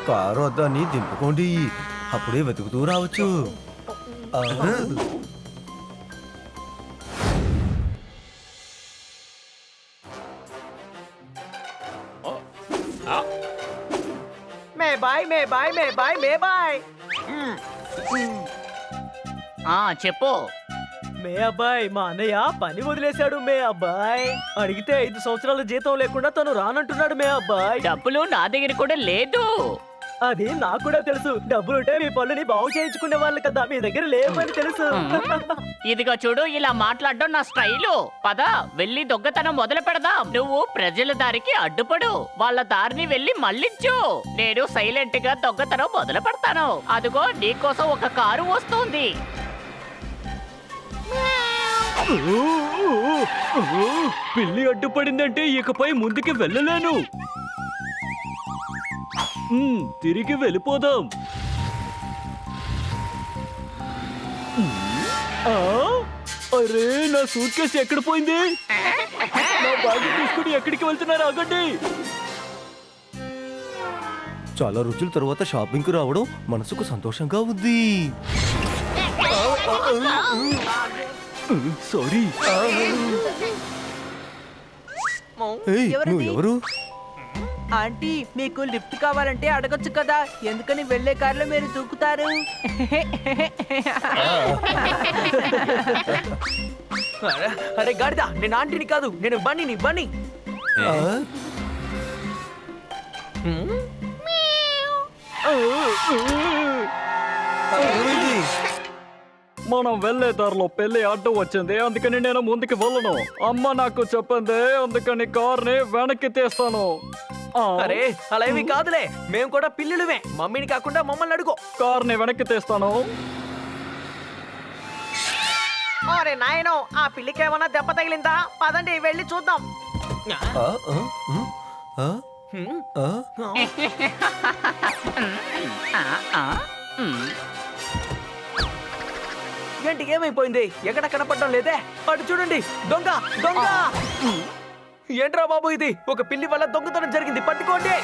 Car వద్దని దింపుకోండి, అప్పుడే వెతుకుతూ రావచ్చు. మే బాయ్ మే బాయ్ మే బాయ్ మే బాయ్. చెప్పు. మే అబ్బాయి, మా అన్నయ్య పని వదిలేశాడు మే అబ్బాయి. అడిగితే 5 సంవత్సరాల జీతం లేకుండా తను రానంటున్నాడు మే అబ్బాయి. డబ్బులు నా దగ్గర కూడా లేదు. అది నాకు కూడా తెలుసు. డబ్బులుంటే మీ పనుని బాగు చేయించుకునే వాళ్ళు కదా, మీ దగ్గర లేవని తెలుసు. ఇదిగో చూడు, ఇలా మాట్లాడడం నా స్టైలు. పద వెళ్ళి దొంగతనం మొదలు పెడదాం. నువ్వు ప్రజల దారికి అడ్డుపడు, వాళ్ళ దారిని వెళ్ళి మళ్ళించు. నేను సైలెంట్ గా దొంగతనం మొదలు పెడతాను. అదిగో నీకోసం ఒక కారు వస్తుంది. పిల్లి అడ్డుపడిందంటే ఇకపై ముందుకి వెళ్ళలేను. తిరిగి వెళ్ళిపోదాం. అరే, నా సూట్ కేసు ఎక్కడ పోయింది? నా బ్యాగ్ తీసుకుని ఎక్కడికి వెళ్తున్నారు? ఆగండి. చాలా రోజుల తర్వాత షాపింగ్ కు రావడం మనసుకు సంతోషంగా ఉంది. సారీ. నువ్వు ఎవరు? ఆంటీ, మీకు లిఫ్ట్ కావాలంటే అడగొచ్చు కదా, ఎందుకని వెళ్లే కారులో మీరు దూకుతారు? అరే గాడిద, నేను ఆంటీని కాదు, నేను బన్నీని. బన్నీ. మనం వెళ్లే దారిలో పెళ్లి అడ్డు వచ్చింది, అందుకని నేను ముందుకు వెళ్ళను. అమ్మ నాకు చెప్పింది, అందుకని కార్ని వెనక్కి తీస్తాను. అరే, అలా ఏమీ కాదులే, మేము కూడా పిల్లులమే. మమ్మీని కాకుండా మమ్మల్ని అడుగు. కార్ని వెనక్కి తీస్తాను. అరే నాయనో, ఆ పిల్లికి ఏమన్నా దెబ్బ తగిలిందా? పదండి వెళ్ళి చూద్దాం. ఏంటి, ఏమైపోయింది? ఎక్కడ కనపడడం లేదే? అటు చూడండి, దొంగ దొంగ. ఏంట్రా బాబు ఇది? ఒక పిల్లి వల్ల దొంగతనం జరిగింది, పట్టుకోండి.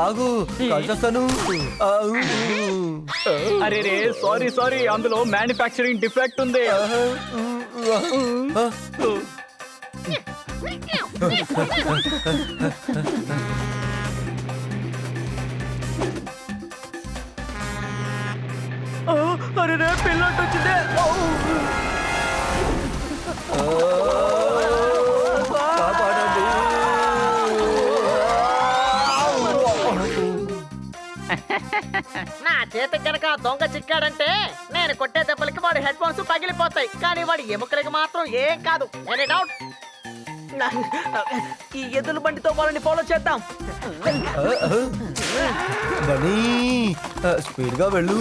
ఆగు, కాల్చేస్తాను. అరే రే, సారీ సారీ, అందులో మ్యానుఫ్యాక్చరింగ్ డిఫెక్ట్ ఉంది. అరే రే, పిల్లట్ వచ్చిందే. నా చేతికి గనక దొంగ చిక్కాడంటే నేను కొట్టే దెబ్బలకి వాడి హెడ్ ఫోన్స్ పగిలిపోతాయి, కానీ వాడి ఎముకలకి మాత్రం ఏం కాదు. Any doubt? ఈ ఎద్దుల బండితో వాళ్ళని ఫాలో చేద్దాం. బనీ, స్పీడ్ గా వెళ్ళు.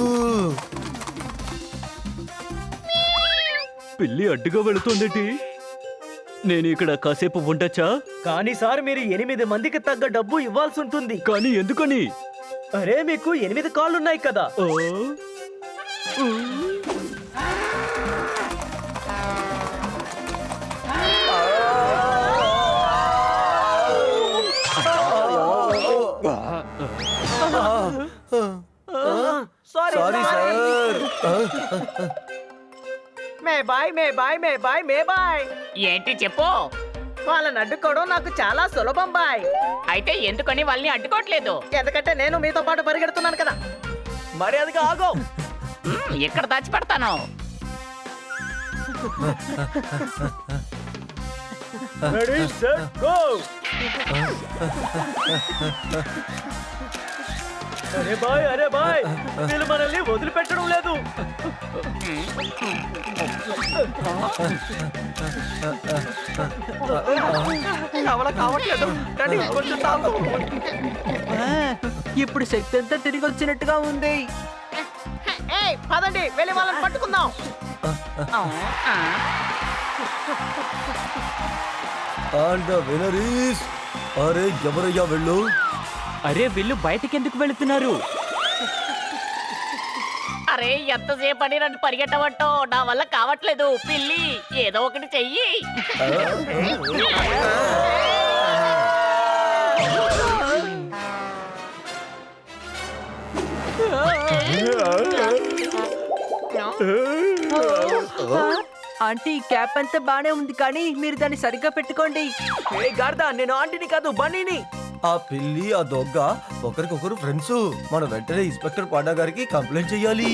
పిల్లి అడ్డుగా వెళుతుందేంటి? నేను ఇక్కడ కాసేపు ఉండొచ్చా? కానీ సార్, మీరు 8 మందికి తగ్గ డబ్బు ఇవ్వాల్సి ఉంటుంది. కానీ ఎందుకని? అరే, మీకు 8 కాళ్ళున్నాయి కదా. Sorry sir. మే బాయ్ మే బాయ్ మే బాయ్ మే బాయ్. ఏంటి చెప్పు. వాళ్ళని అడ్డుకోవడం నాకు చాలా సులభం బాయ్. అయితే ఎందుకని వాళ్ళని అడ్డుకోవట్లేదు? ఎందుకంటే నేను మీతో పాటు పరిగెడుతున్నాను కదా. మర్యాదగా ఆగో. ఎక్కడ దాచిపెడతాను? Ready, set, go. అరే బాయ్ వీళ్ళు మనల్ని వదిలిపెట్టడం లేదు. కావట్లేదు. రండి, కొంచెం తాగు. ఇప్పుడు శక్తి అంతా తిరిగి వచ్చినట్టుగా ఉంది. పదండి వెళ్ళి వాళ్ళని పట్టుకుందాం. అండ్ విన్నర్ ఈస్ అరే ఎవరయ్యా వెళ్ళు. అరే వీళ్ళు బయటికి ఎందుకు వెళుతున్నారు? అరే ఎంతసేపని నన్ను పరిగెట్టవట్టో నా వల్ల కావట్లేదు. పిల్లి ఏదో ఒకటి చెయ్యి. ఆంటీ క్యాప్ అంతా బానే ఉంది కానీ మీరు దాన్ని సరిగ్గా పెట్టుకోండి. గార్దా నేను ఆంటీని కాదు బన్నీని. ఆ పిల్లి ఆ దొంగ ఒకరికొకరు ఫ్రెండ్స్. మనం వెంటనే ఇన్స్పెక్టర్ పాండా గారికి కంప్లైంట్ చెయ్యాలి.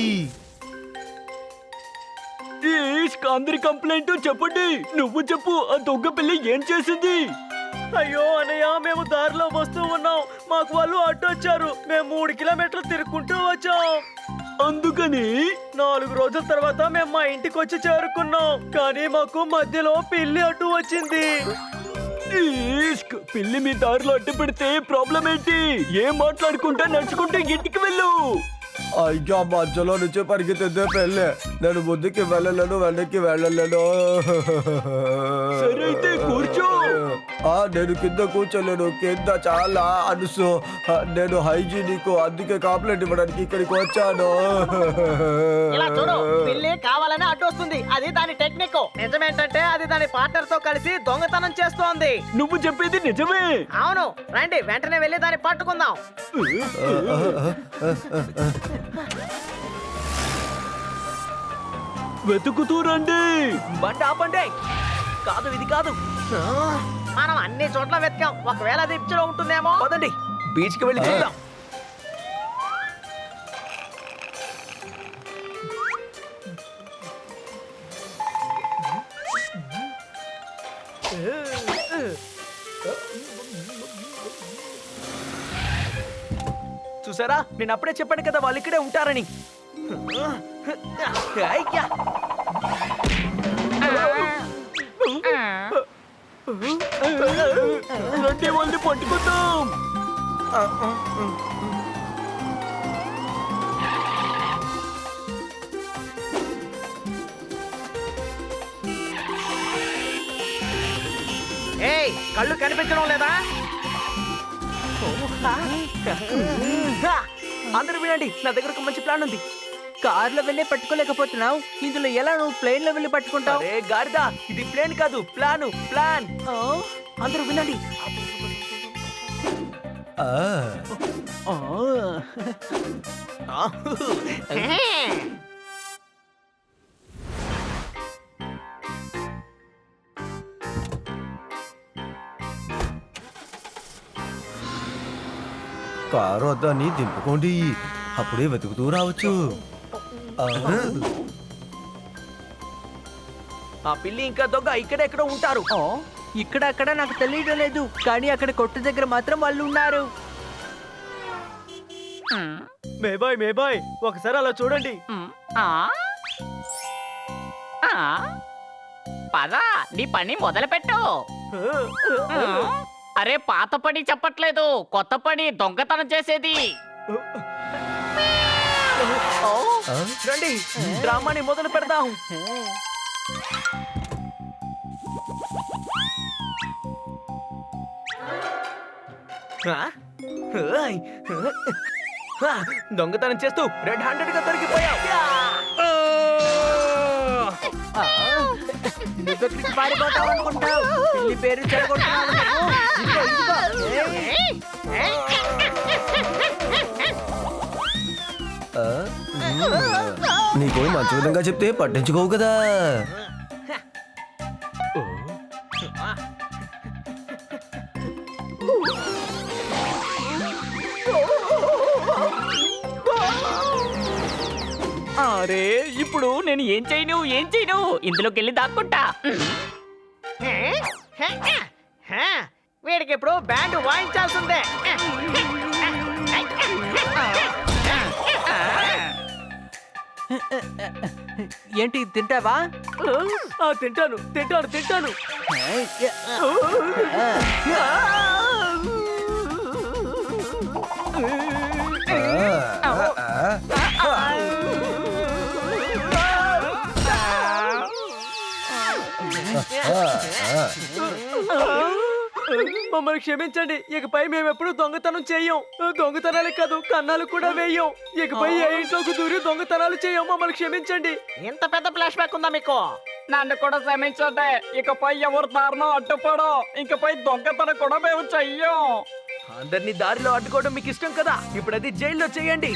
అందరి కంప్లైంట్ చెప్పండి. నువ్వు చెప్పు, ఆ దొంగ పిల్లి ఏం చేసింది? అయ్యో అన్నయ్య, మేము దారిలో వస్తూ ఉన్నాం. మాకు వాళ్ళు అడ్డొచ్చారు. మేము 3 కిలోమీటర్లు తిరుక్కుంటూ వచ్చాం. అందుకని 4 రోజుల తర్వాత మేము మా ఇంటికి వచ్చి చేరుకున్నాం. కానీ మాకు మధ్యలో పిల్లి అడ్డు వచ్చింది. పిల్లి మీ దారిలో అడ్డు పెడితే ప్రాబ్లం ఏంటి? ఏం మాట్లాడుకుంటా నడుచుకుంటే ఇంటికి వెళ్ళు. అయ్యా మధ్యలో నుంచి పరిగెత్తే పెళ్ళే. నేను ముందుకి వెళ్ళలేను, వెనక్కి వెళ్ళలేను. సరే అయితే కూర్చో. నేను కింద కూర్చోలేను, కింద చాలా అనుసు. నేను హైజీనిక్, అందుకే కంప్లైంట్ ఇవ్వడానికి ఇక్కడికి వచ్చాను. ఇలా చూడు, పిల్లి కావాలని అడ్డు వస్తుంది. అది దాని టెక్నిక్. నిజమేంటంటే అది దాని పార్ట్నర్ తో కలిసి దొంగతనం చేస్తోంది. నువ్వు చెప్పేది నిజమే. అవును, రండి వెంటనే వెళ్ళి దాన్ని పట్టుకుందాం. వెతుకుతూ రండి. బండి ఆపండి. కాదు ఇది కాదు. మనం అన్ని చోట్ల వెతికాం. ఒకవేళ అది ఇప్పిలో ఉంటుందేమో. పదండి బీచ్ కి వెళ్ళి చూద్దాం. చూసారా, నేను అప్పుడే చెప్పాను కదా వాళ్ళు ఇక్కడే ఉంటారని. అయ్యా. రండి వాళ్ళని పట్టుకుందాం. ఏయ్, కళ్ళు కనిపించడం లేదా? అందరూ వినండి, నా దగ్గర ఒక మంచి ప్లాన్ ఉంది. కార్లో వెళ్ళి పట్టుకోలేకపోతున్నావు, ఇందులో ఎలా నువ్వు ప్లేన్ లో వెళ్ళి పట్టుకుంటావు? అరే గాడిదా, ఇది ప్లేన్ కాదు, ప్లాన్. అందరూ వినండి. కారు వద్దని దింపుకోండి, అప్పుడే వెతుకుతూ రావచ్చు. ఆ పిల్లి ఇంకా దొంగ ఇక్కడెక్కడో ఉంటారు. ఇక్కడ అక్కడ నాకు తెలియడం లేదు, కానీ అక్కడ కొట్టు దగ్గర మాత్రం వాళ్ళు ఉన్నారు. మేబాయ్ ఒకసారి అలా చూడండి. పద నీ పని మొదలు పెట్టు. అరే పాత పని చెప్పట్లేదు, కొత్త పని దొంగతనం చేసేది. రండి డ్రామాని మొదలు పెడదాం. దొంగతనం చేస్తూ రెడ్ హ్యాండెడ్ గా దొరికిపోయావు. నువ్వెక్కడికి పారిపోతావు అనుకుంటావు? పిల్లి పేరు చెడగొట్టున్నావు నువ్వు. నీకు మంచి విధంగా చెప్తే పట్టించుకోవు కదా. అరే ఇప్పుడు నేను ఏం చేయను ఇందులోకి వెళ్ళి దాక్కుంటా. వీడికి ఇప్పుడు బ్యాండ్ వాయించాల్సిందే. ఏంటి తింటావా? తింటాను తింటాను తింటాను. మమ్మల్ని క్షమించండి. ఇకపై మేము ఎప్పుడు దొంగతనం చెయ్యం. దొంగతనాలే కాదు, కన్నాలు కూడా వేయం. ఇకపై ఏ ఇంట్లోకి దూరి దొంగతనాలు చెయ్యం. మమ్మల్ని క్షమించండి. ఇంత పెద్ద ఫ్లాష్ బ్యాక్ ఉందా మీకు? నన్ను కూడా క్షమించండి. ఇకపై ఎవరు దారుణం అడ్డుపడో. ఇకపై దొంగతనం కూడా మేము చెయ్యం. అందరినీ దారిలో అడ్డుకోవడం మీకు ఇష్టం కదా, ఇప్పుడు అది జైల్లో చేయండి.